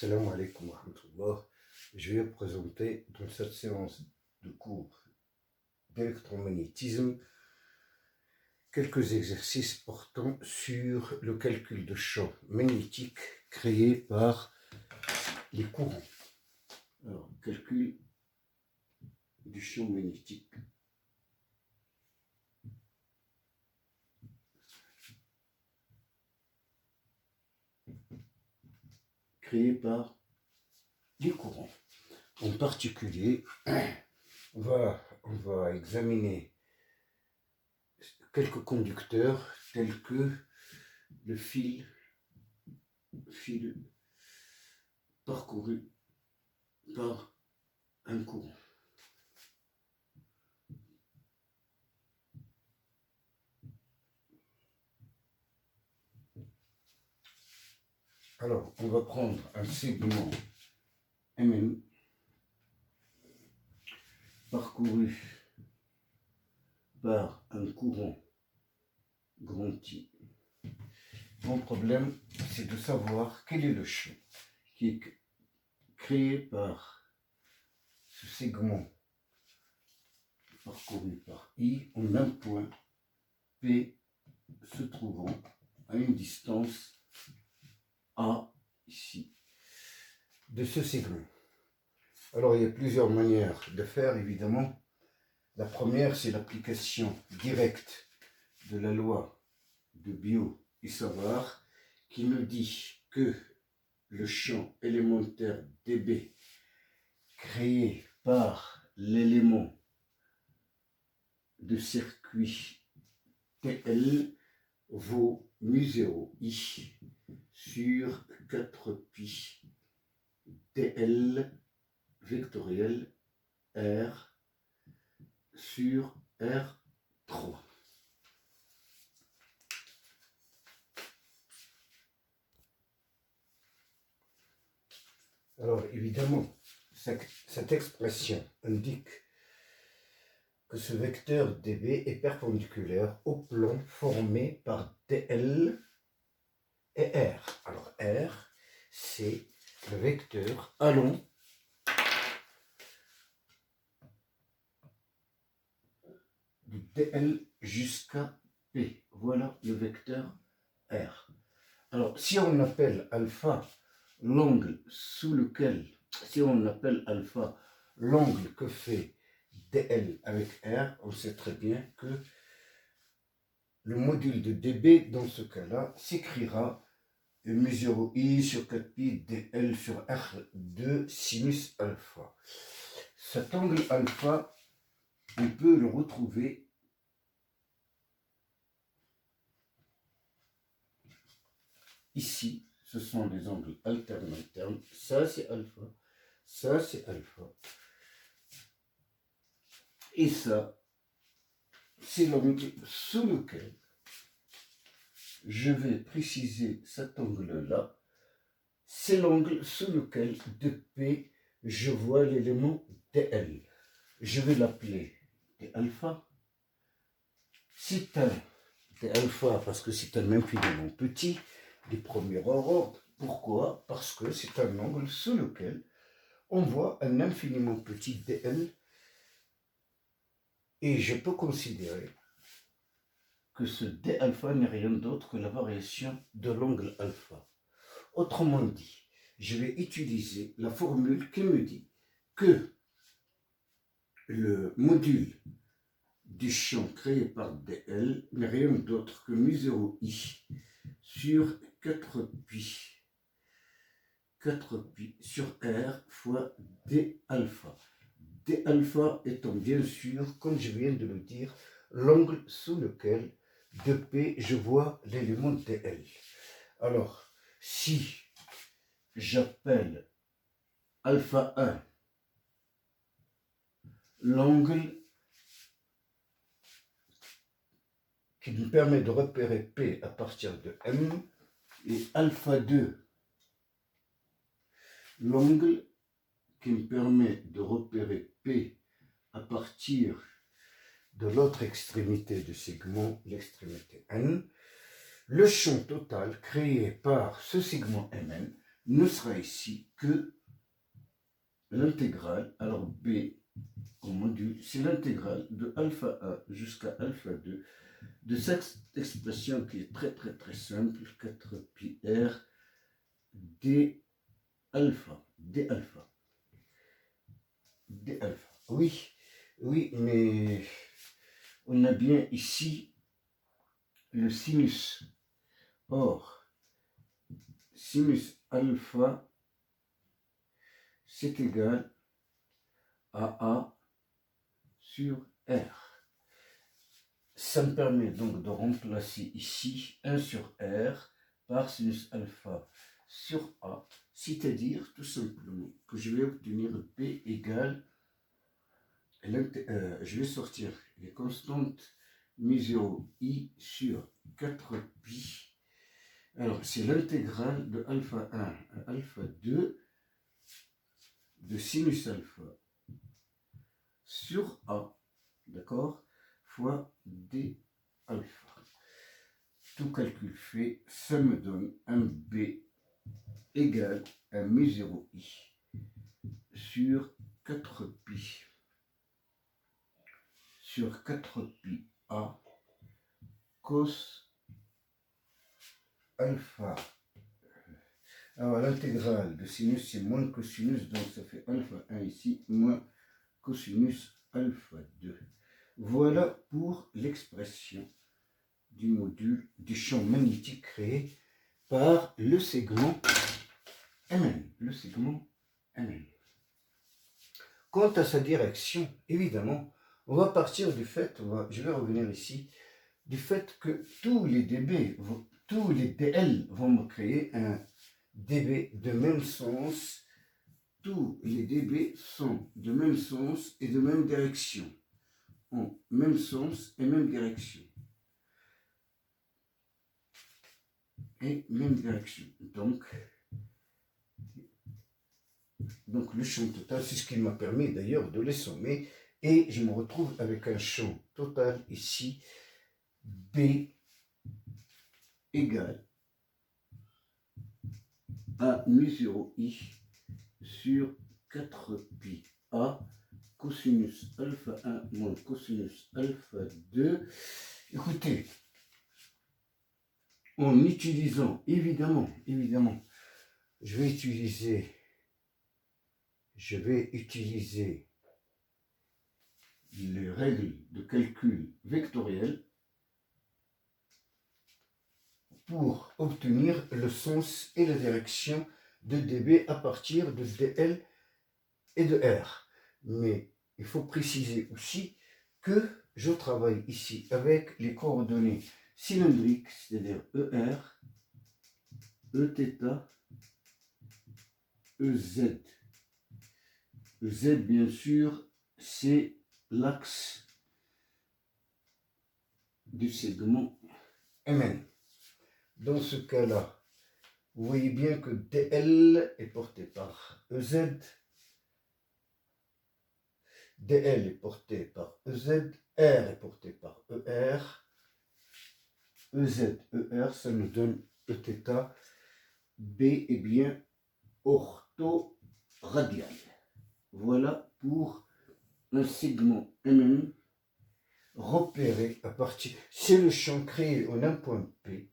Salam alaikum wa rahmatullah. Je vais vous présenter dans cette séance de cours d'électromagnétisme quelques exercices portant sur le calcul de champs magnétiques créés par les courants. Alors, calcul du champ magnétique. Créé par les courants. En particulier, on va examiner quelques conducteurs tels que le fil parcouru par un courant. Alors, on va prendre un segment MM parcouru par un courant grand I. Mon problème, c'est de savoir quel est le champ qui est créé par ce segment parcouru par I en un point P se trouvant à une distance A ici de ce segment. Alors, il y a plusieurs manières de faire, évidemment. La première, c'est l'application directe de la loi de Biot-Savart qui nous dit que le champ élémentaire dB créé par l'élément de circuit TL vaut μ0i sur 4pi TL vectoriel R sur R3. Alors évidemment, cette expression indique que ce vecteur dB est perpendiculaire au plan formé par DL et R. Alors R, c'est le vecteur allant de DL jusqu'à P. Voilà le vecteur R. Alors si on appelle alpha l'angle sous lequel, l'angle que fait DL avec R, on sait très bien que le module de dB dans ce cas-là s'écrira μ0i sur 4pi dL sur R2 sinus alpha. Cet angle alpha, on peut le retrouver ici. Ce sont des angles alternes. Ça c'est alpha, ça c'est alpha. Et ça, c'est l'angle sous lequel je vais préciser cet angle-là. C'est l'angle sous lequel de P, je vois l'élément DL. Je vais l'appeler D-alpha. C'est un D-alpha parce que c'est un infiniment petit, du premier ordre. Pourquoi? Parce que c'est un angle sous lequel on voit un infiniment petit DL. Et je peux considérer que ce D-alpha n'est rien d'autre que la variation de l'angle alpha. Autrement dit, je vais utiliser la formule qui me dit que le module du champ créé par DL n'est rien d'autre que μ0i sur 4pi sur R fois D-alpha. D-alpha étant bien sûr, comme je viens de le dire, l'angle sous lequel de P je vois l'élément DL. Alors, si j'appelle alpha 1 l'angle qui me permet de repérer P à partir de M, et alpha 2 l'angle qui me permet de repérer P à partir de l'autre extrémité du segment, l'extrémité N, le champ total créé par ce segment Mn ne sera ici que l'intégrale. Alors B au module, c'est l'intégrale de alpha 1 jusqu'à alpha 2 de cette expression qui est très simple, 4 pi r d alpha, d alpha, d alpha. Oui, mais on a bien ici le sinus. Or, sinus alpha, c'est égal à A sur R. Ça me permet donc de remplacer ici 1 sur R par sinus alpha sur A, c'est-à-dire tout simplement que je vais obtenir P égale, je vais sortir les constantes mu0 I sur 4 pi. Alors, c'est l'intégrale de alpha 1 à alpha 2 de sinus alpha sur A, d'accord, fois d alpha. Tout calcul fait, ça me donne un B égale à mu0 I sur 4 pi sur 4 pi A cos alpha. Alors l'intégrale de sinus c'est moins cosinus, donc ça fait alpha 1 ici, moins cosinus alpha 2. Voilà pour l'expression du module du champ magnétique créé par le segment Mn. Le segment Mn. Quant à sa direction, évidemment, on va partir du fait, je vais revenir ici, du fait que tous les dB, tous les dL vont me créer un dB de même sens. Tous les dB sont de même sens et de même direction. En même sens et même direction. Et même direction. Donc le champ total, c'est ce qui m'a permis d'ailleurs de les sommer. Et je me retrouve avec un champ total ici, B égale à mu0 I sur 4 pi A cosinus alpha 1 moins cosinus alpha 2. Écoutez, en utilisant, évidemment, je vais utiliser les règles de calcul vectoriel pour obtenir le sens et la direction de dB à partir de dL et de R. Mais il faut préciser aussi que je travaille ici avec les coordonnées cylindriques, c'est-à-dire ER, Eθ, EZ. EZ, bien sûr, c'est l'axe du segment Mn. Dans ce cas-là, vous voyez bien que dL est porté par EZ, dL est porté par EZ, R est porté par ER, EZ, ER, ça nous donne Eθ. B est bien orthoradial. Voilà pour un segment Mn repéré à partir, c'est le champ créé en un point P.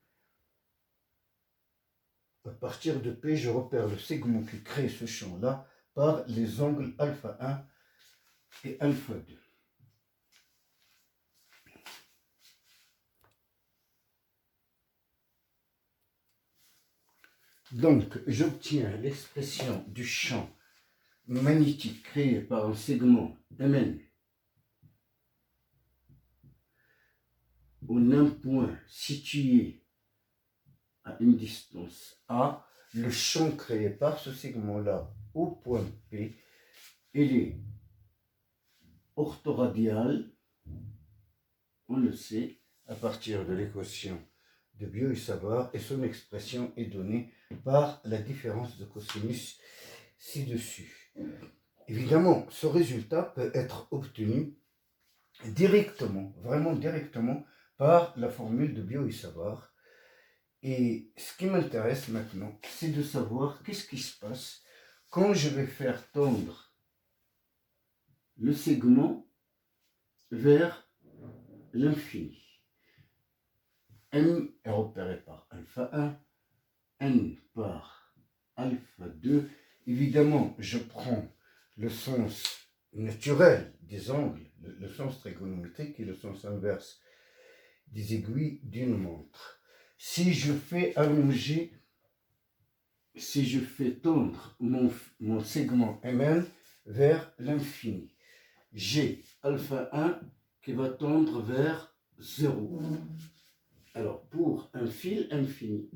À partir de P, je repère le segment qui crée ce champ-là par les angles alpha 1 et alpha 2. Donc, j'obtiens l'expression du champ magnétique créé par un segment Mn en un point situé à une distance A. Le champ créé par ce segment-là au point P, il est orthoradial, on le sait, à partir de l'équation de Biot et son expression est donnée par la différence de cosinus ci-dessus. Évidemment, ce résultat peut être obtenu directement, vraiment directement, par la formule de Biot Et ce qui m'intéresse maintenant, c'est de savoir qu'est-ce qui se passe quand je vais faire tendre le segment vers l'infini. M est repéré par alpha 1, N par alpha 2. Évidemment, je prends le sens naturel des angles, le sens trigonométrique et le sens inverse des aiguilles d'une montre. Si je fais allonger, si je fais tendre mon segment Mn vers l'infini, j'ai alpha 1 qui va tendre vers 0. Alors, pour un fil infini,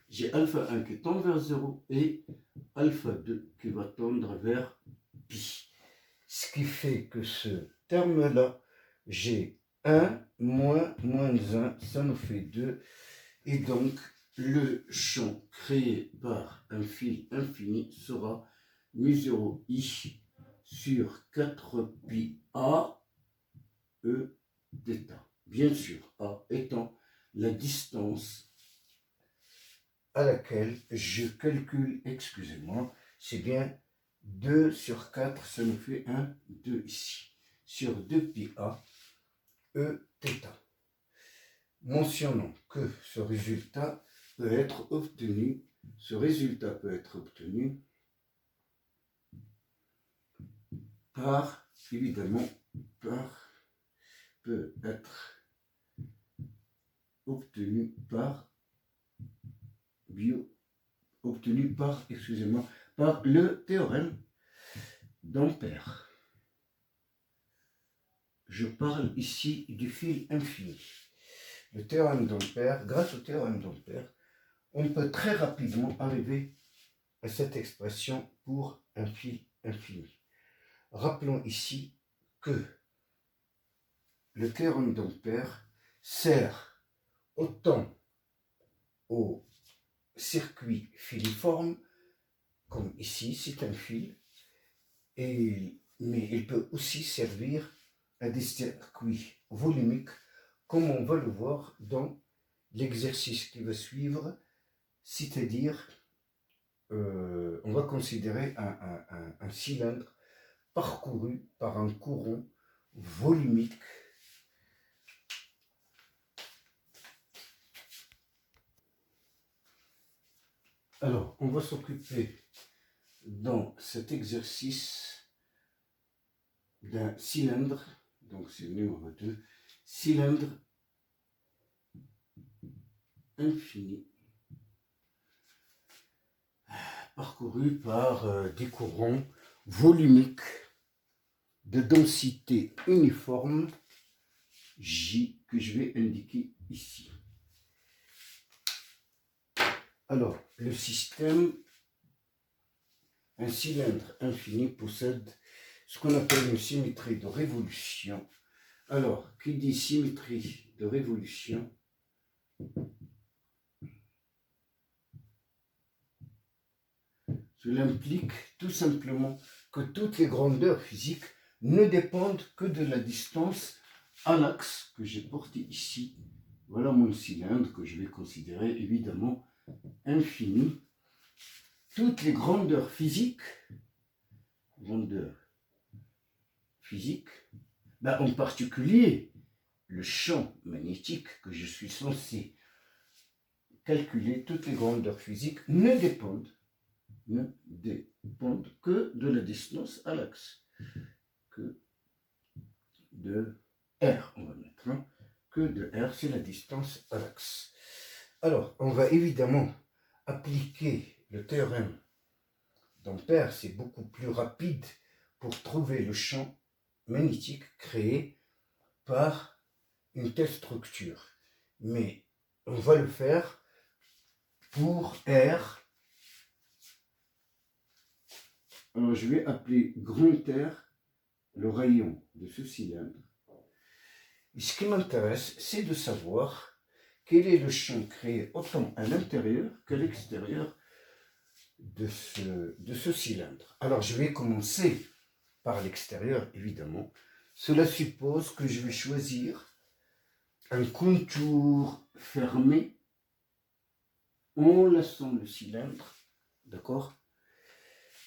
j'ai alpha 1 qui tend vers 0 et alpha 2 qui va tendre vers pi. Ce qui fait que ce terme-là, j'ai 1 moins 1, ça nous fait 2. Et donc, le champ créé par un fil infini sera mu0 i sur 4 pi a e θ. Bien sûr, a étant la distance à laquelle je calcule, excusez-moi, c'est bien 2 sur 4, ça nous fait 1, 2 ici, sur 2 pi a e θ. Mentionnons que ce résultat peut être obtenu, par, évidemment, peut être obtenu par le théorème d'Ampère. Je parle ici du fil infini. Le théorème d'Ampère, grâce au théorème d'Ampère, on peut très rapidement arriver à cette expression pour un fil infini. Rappelons ici que le théorème d'Ampère sert autant au circuit filiforme, comme ici, c'est un fil, mais il peut aussi servir à des circuits volumiques, comme on va le voir dans l'exercice qui va suivre, c'est-à-dire, on va considérer un cylindre parcouru par un courant volumique. Alors, on va s'occuper dans cet exercice d'un cylindre, donc c'est le numéro 2, cylindre infini, parcouru par des courants volumiques de densité uniforme, J, que je vais indiquer ici. Alors, le système, un cylindre infini possède ce qu'on appelle une symétrie de révolution. Alors, qui dit symétrie de révolution, cela implique tout simplement que toutes les grandeurs physiques ne dépendent que de la distance à l'axe que j'ai porté ici. Voilà mon cylindre que je vais considérer évidemment infini. Toutes les grandeurs physiques, en particulier le champ magnétique que je suis censé calculer, toutes les grandeurs physiques ne dépendent que de la distance à l'axe, que de R, on va mettre, hein, que de R, c'est la distance à l'axe. Alors, on va évidemment appliquer le théorème d'Ampère, c'est beaucoup plus rapide pour trouver le champ magnétique créé par une telle structure. Mais on va le faire pour R. Alors, je vais appeler grand R le rayon de ce cylindre. Et ce qui m'intéresse, c'est de savoir quel est le champ créé autant à l'intérieur qu'à l'extérieur de ce cylindre. Alors, je vais commencer par l'extérieur, évidemment. Cela suppose que je vais choisir un contour fermé en laissant le cylindre, d'accord,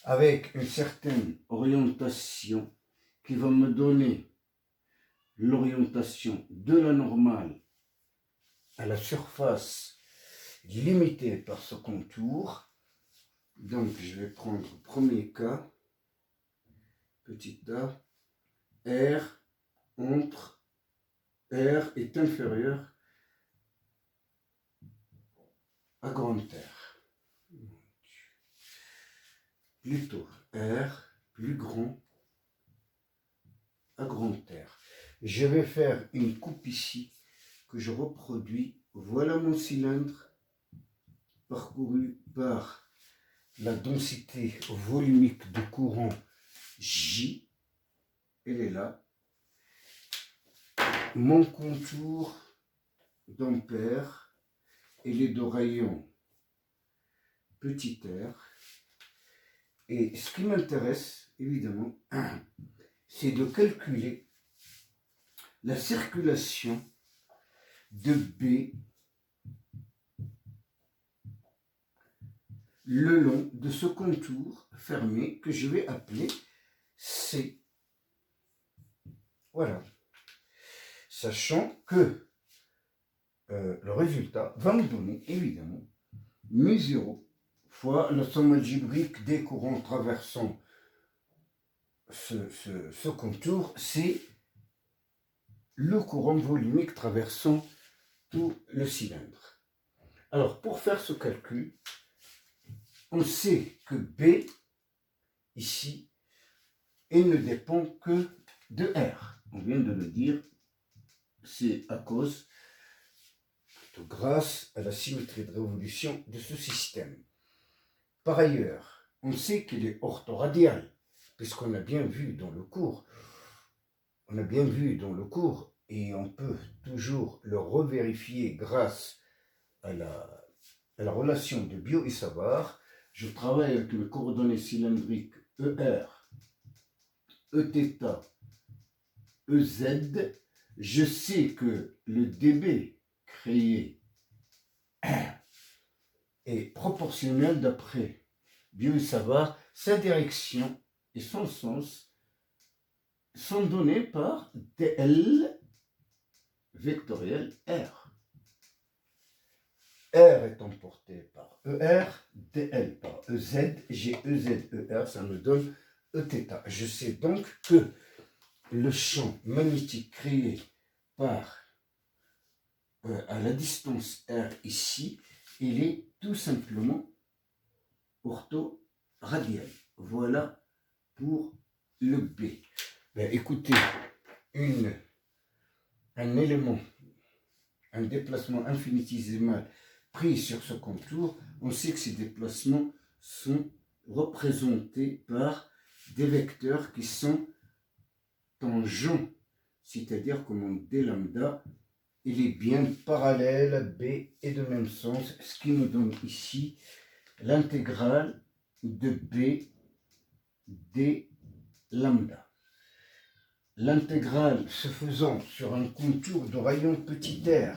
avec une certaine orientation qui va me donner l'orientation de la normale à la surface limitée par ce contour. Donc je vais prendre le premier cas, petit a, R entre R est inférieur à grand R. Plutôt R plus grand à grand R. Je vais faire une coupe ici que je reproduis. Voilà mon cylindre parcouru par la densité volumique de courant J. Elle est là. Mon contour d'ampère, elle est de rayon petit r. Et ce qui m'intéresse, évidemment, c'est de calculer la circulation de B le long de ce contour fermé que je vais appeler C. Voilà. Sachant que le résultat va me donner, évidemment, mu0 fois la somme algébrique des courants traversant ce contour, c'est le courant volumique traversant tout le cylindre. Alors, pour faire ce calcul, on sait que B, ici, il ne dépend que de R. On vient de le dire, c'est à cause, grâce à la symétrie de révolution de ce système. Par ailleurs, on sait qu'il est orthoradial, puisqu'on a bien vu dans le cours, et on peut toujours le revérifier grâce à la relation de Biot et Savart. Je travaille avec mes coordonnées cylindriques ER, Eθ, EZ. Je sais que le dB créé est proportionnel d'après Biot et Savart. Sa direction et son sens sont donnés par dl vectoriel R. R est emporté par ER, dl par EZ, j'ai EZ, ER, ça me donne Eθ. Je sais donc que le champ magnétique créé par à la distance R ici, il est tout simplement orthoradial. Voilà pour le B. Ben, écoutez, un élément, un déplacement infinitésimal pris sur ce contour, on sait que ces déplacements sont représentés par des vecteurs qui sont tangents, c'est-à-dire que mon d lambda, il est bien parallèle à B et de même sens, ce qui nous donne ici l'intégrale de B d lambda. L'intégrale se faisant sur un contour de rayon petit r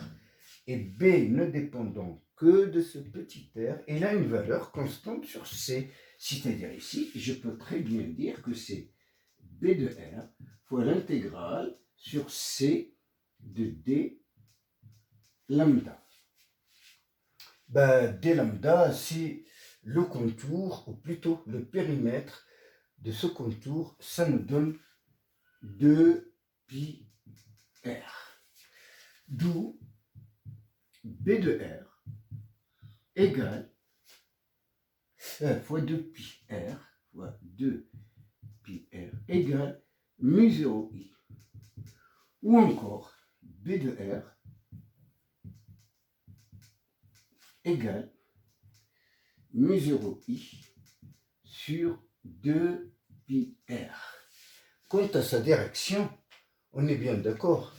et B ne dépendant que de ce petit r, il a une valeur constante sur C. C'est-à-dire ici, je peux très bien dire que c'est B de R fois l'intégrale sur C de D lambda. Ben, D lambda, c'est le contour, ou plutôt le périmètre de ce contour. Ça nous donne 2πr. D'où B de R égale fois 2πr fois 2πr égale mu0i. Ou encore B de R égale mu0i sur 2πr. Quant à sa direction, on est bien d'accord.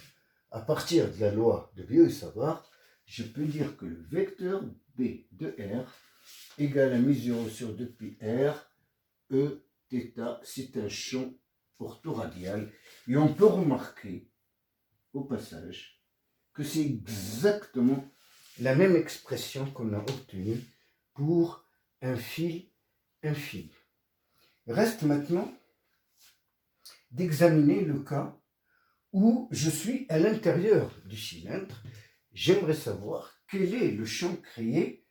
À partir de la loi de Biot et Savart, je peux dire que le vecteur B de R égale à mu0 sur 2πr, Eθ, c'est un champ orthoradial. Et on peut remarquer, au passage, que c'est exactement la même expression qu'on a obtenue pour un fil infini. Reste maintenant d'examiner le cas où je suis à l'intérieur du cylindre. J'aimerais savoir quel est le champ créé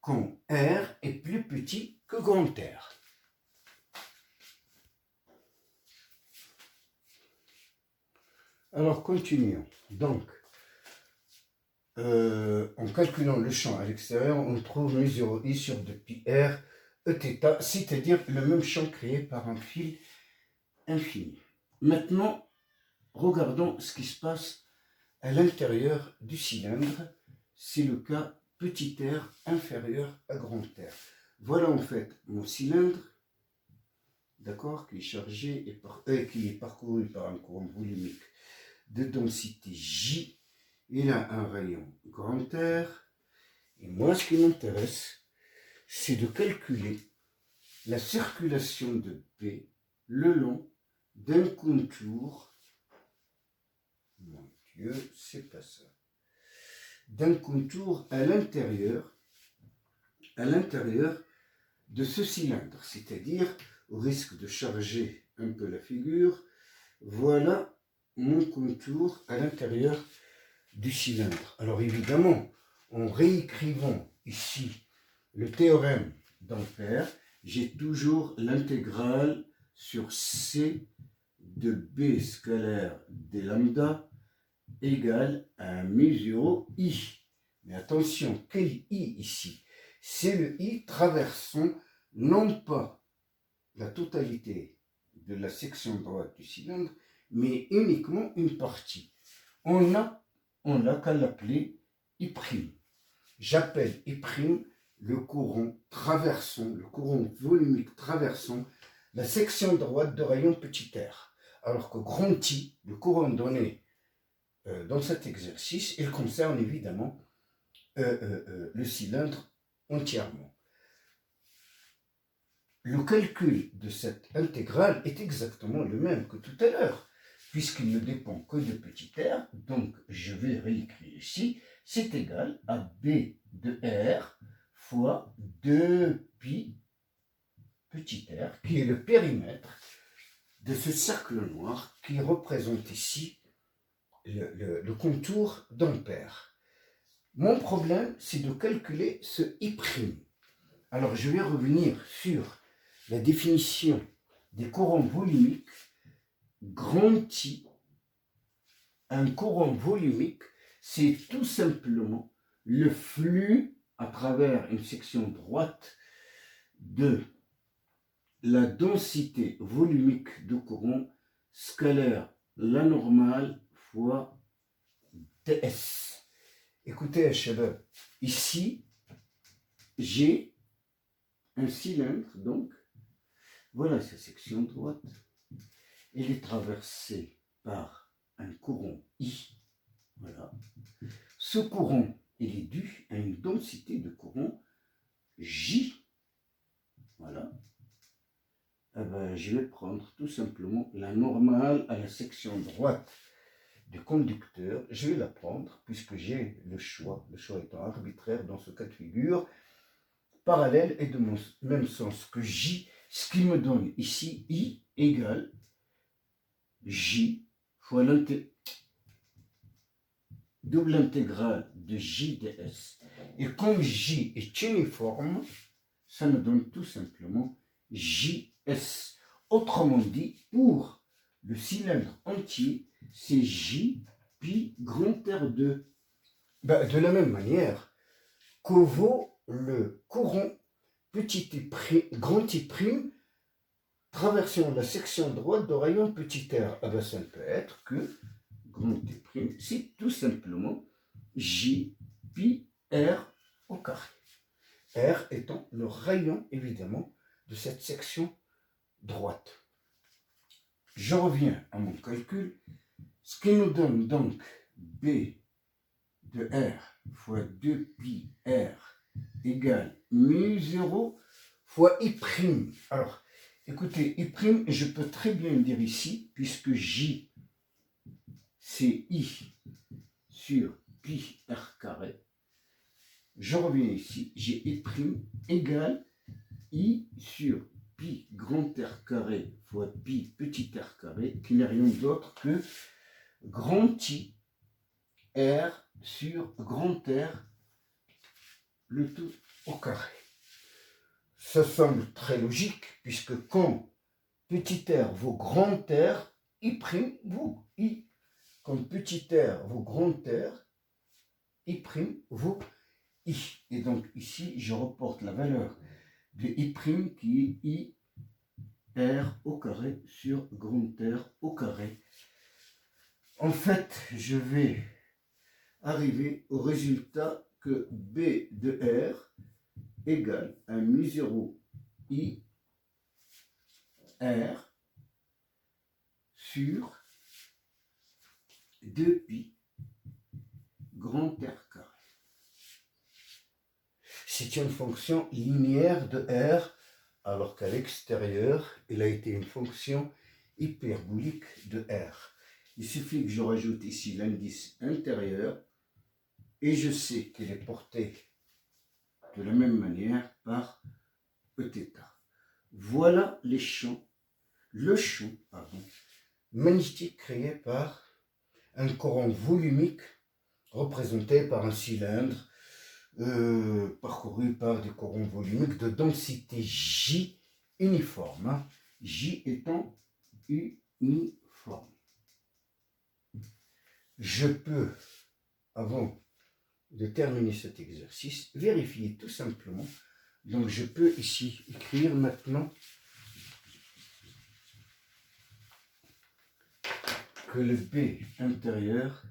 quand R est plus petit que grand R. Alors continuons. Donc, en calculant le champ à l'extérieur, on trouve mu 0 I sur 2 pi R Eθ, c'est-à-dire le même champ créé par un fil infini. Maintenant, regardons ce qui se passe à l'intérieur du cylindre. C'est le cas petit r inférieur à grand R. Voilà en fait mon cylindre, d'accord, qui est chargé et qui est parcouru par un courant volumique de densité J. Il a un rayon grand R. Et moi, ce qui m'intéresse, c'est de calculer la circulation de P le long d'un contour. Mon Dieu, c'est pas ça. D'un contour à l'intérieur de ce cylindre, c'est-à-dire, au risque de charger un peu la figure, voilà mon contour à l'intérieur du cylindre. Alors évidemment, en réécrivant ici le théorème d'Ampère, j'ai toujours l'intégrale sur C de B scalaire d lambda égale à mu 0 I. Mais attention, quel I ici? C'est le I traversant non pas la totalité de la section droite du cylindre, mais uniquement une partie. On n'a qu'à l'appeler I'. J'appelle I' le courant volumique traversant la section droite de rayon petit r. Alors que grand I, le courant donné dans cet exercice, il concerne évidemment le cylindre entièrement. Le calcul de cette intégrale est exactement le même que tout à l'heure, puisqu'il ne dépend que de petit r, donc je vais réécrire ici, c'est égal à B de R fois 2 pi petit r, qui est le périmètre de ce cercle noir qui représente ici le contour d'Ampère. Mon problème, c'est de calculer ce I'. Alors, je vais revenir sur la définition des courants volumiques. Grand I, un courant volumique, c'est tout simplement le flux à travers une section droite de la densité volumique de courant scalaire la normale fois ts. Écoutez, Chabab, ici, j'ai un cylindre, donc, voilà sa section droite. Elle est traversée par un courant I. Voilà. Ce courant, il est dû à une densité de courant J. Voilà. Eh ben, je vais prendre tout simplement la normale à la section droite du conducteur. Je vais la prendre puisque j'ai le choix étant arbitraire dans ce cas de figure, parallèle et de mon même sens que J, ce qui me donne ici I égale J fois double intégrale de J ds. Et comme J est uniforme, ça me donne tout simplement JS. Autrement dit, pour le cylindre entier, c'est J pi grand R2. Ben, de la même manière que vaut le courant petit I', grand I' traversant la section droite de rayon petit r. Ah ben, ça ne peut être que grand I', c'est tout simplement J pi R au carré. R étant le rayon, évidemment, de cette section droite. Je reviens à mon calcul, ce qui nous donne donc B de R fois 2 pi R égale mu 0 fois I'. Alors, écoutez, I', je peux très bien le dire ici, puisque J, c'est I sur pi r carré. Je reviens ici, j'ai I' égale I sur pi grand R carré fois pi petit r carré, qui n'est rien d'autre que grand I R sur grand R, le tout au carré. Ça semble très logique, puisque quand petit r vaut grand R, I' vaut I. Quand petit r vaut grand R, I' vaut I. Et donc ici, je reporte la valeur de I' qui est I R au carré sur grand R au carré. En fait, je vais arriver au résultat que B de R égale à mu0 I R sur 2pi grand R carré. C'est une fonction linéaire de R, alors qu'à l'extérieur, elle a été une fonction hyperbolique de R. Il suffit que je rajoute ici l'indice intérieur et je sais qu'elle est portée de la même manière par Eθ. Voilà le champ magnétique créé par un courant volumique représenté par un cylindre parcouru par des courants volumiques de densité J uniforme, J étant uniforme. Je peux, avant de terminer cet exercice, vérifier tout simplement. Donc je peux ici écrire maintenant que le B intérieur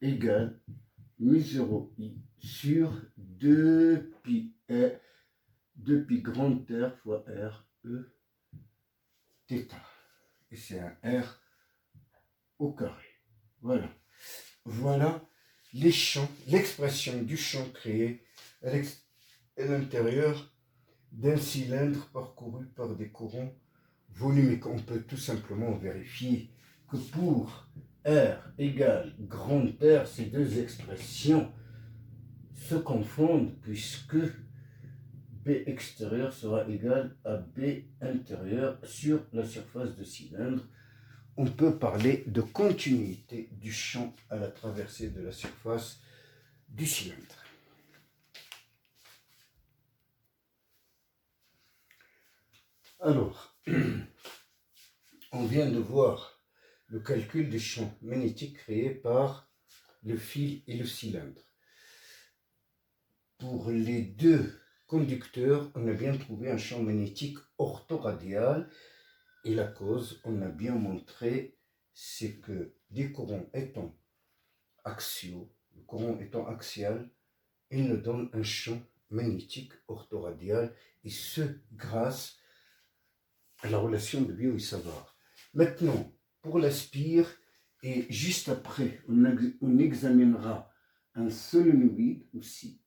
égale mu0 I sur 2pi grand R fois R E θ. Et c'est un R au carré. Voilà. Voilà les champs, l'expression du champ créé à l'intérieur d'un cylindre parcouru par des courants volumiques. On peut tout simplement vérifier que pour R égale grand R, ces deux expressions se confondent puisque B extérieur sera égal à B intérieur sur la surface de cylindre. On peut parler de continuité du champ à la traversée de la surface du cylindre. Alors, on vient de voir le calcul du champ magnétique créé par le fil et le cylindre. Pour les deux conducteurs, on a bien trouvé un champ magnétique orthoradial. Et la cause, on a bien montré, c'est que des courants étant axiaux, le courant étant axial, il nous donne un champ magnétique orthoradial, et ce, grâce à la relation de Biot-Savart. Maintenant, pour la spire, et juste après, on examinera un solénoïde aussi.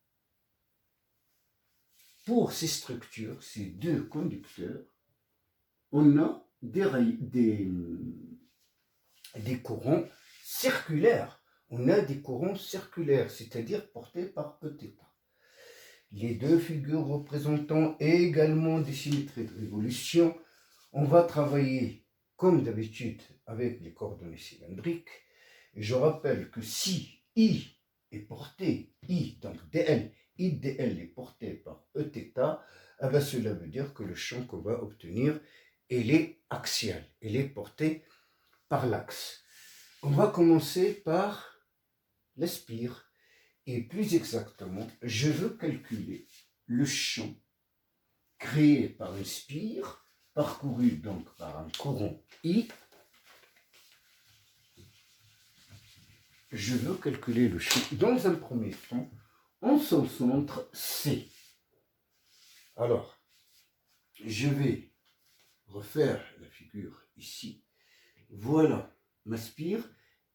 Pour ces structures, ces deux conducteurs, on a des courants circulaires. On a des courants circulaires, c'est-à-dire portés par Eθ. Les deux figures représentant également des symétries de révolution. On va travailler comme d'habitude avec les coordonnées cylindriques. Et je rappelle que si I est porté, I, donc dl, I dl est porté par Eθ, eh bien cela veut dire que le champ qu'on va obtenir, elle est axiale, elle est portée par l'axe. On va commencer par la spire, et plus exactement, je veux calculer le champ créé par une spire, parcouru donc par un courant I. Je veux calculer le champ dans un premier temps en son centre C. Alors, je vais refaire la figure ici. Voilà ma spire,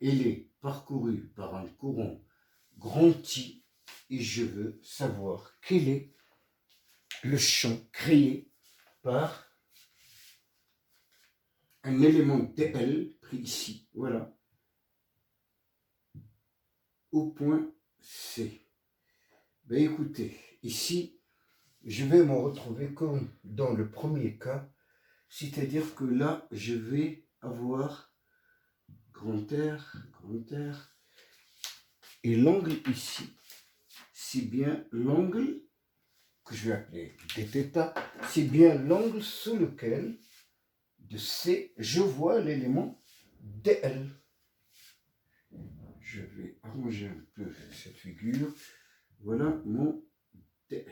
elle est parcourue par un courant grand I et je veux savoir quel est le champ créé par un élément dl pris ici. Voilà. au point C. Ben écoutez, ici, je vais me retrouver comme dans le premier cas, c'est-à-dire que là, je vais avoir grand R, et l'angle ici, c'est bien l'angle que je vais appeler dθ, c'est bien l'angle sous lequel de C, je vois l'élément dl. Je vais arranger un peu cette figure. Voilà mon dl.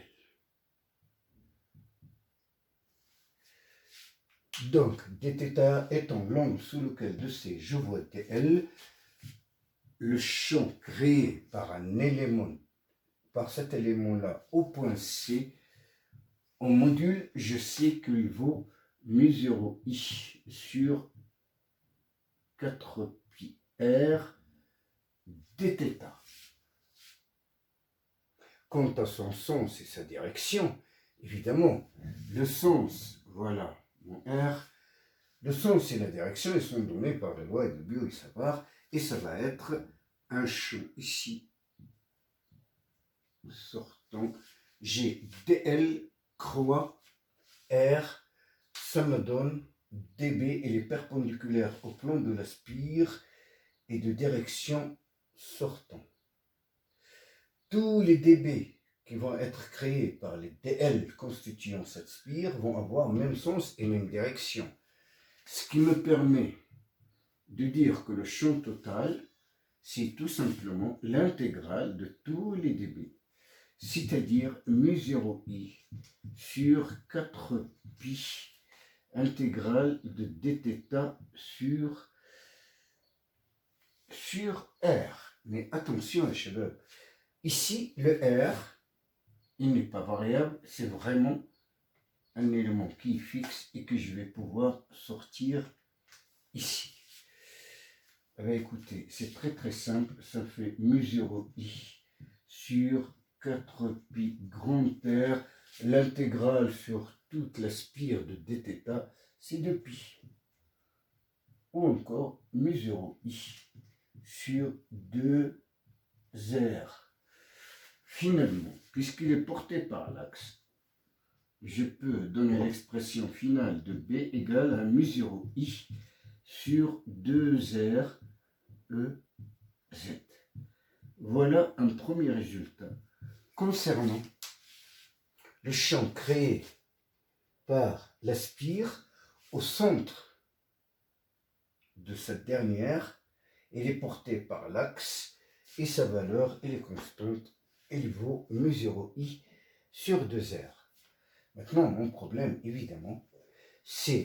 Donc, dθ étant l'angle sous lequel de C, je vois dl, le champ créé par un élément, par cet élément-là au point C, en module, je sais qu'il vaut mu0i sur 4pi r dθ. Quant à son sens et sa direction, évidemment, le sens, voilà mon R, le sens et la direction, ils sont donnés par la loi de Biot et Savart, et ça va être un champ ici, sortant, j'ai dl croix R, ça me donne dB, et les perpendiculaires au plan de la spire et de direction sortant. Tous les dB qui vont être créés par les dl constituant cette spire vont avoir même sens et même direction. Ce qui me permet de dire que le champ total, c'est tout simplement l'intégrale de tous les dB, c'est-à-dire mu0i sur 4pi intégrale de dθ sur R. Mais attention les chefs-d'œuvre, ici le R, il n'est pas variable, c'est vraiment un élément qui est fixe et que je vais pouvoir sortir ici. Eh bien, écoutez, c'est très simple, ça fait mu0i sur 4pi grand R, l'intégrale sur toute la spire de dθ, c'est 2pi. Ou encore mu0i sur 2r. Finalement, puisqu'il est porté par l'axe, je peux donner l'expression finale de B égale à mu0i sur 2r EZ. Voilà un premier résultat concernant le champ créé par la spire au centre de cette dernière. Il est porté par l'axe et sa valeur, elle est constante. Il vaut mu0i sur 2r. Maintenant, mon problème, évidemment, c'est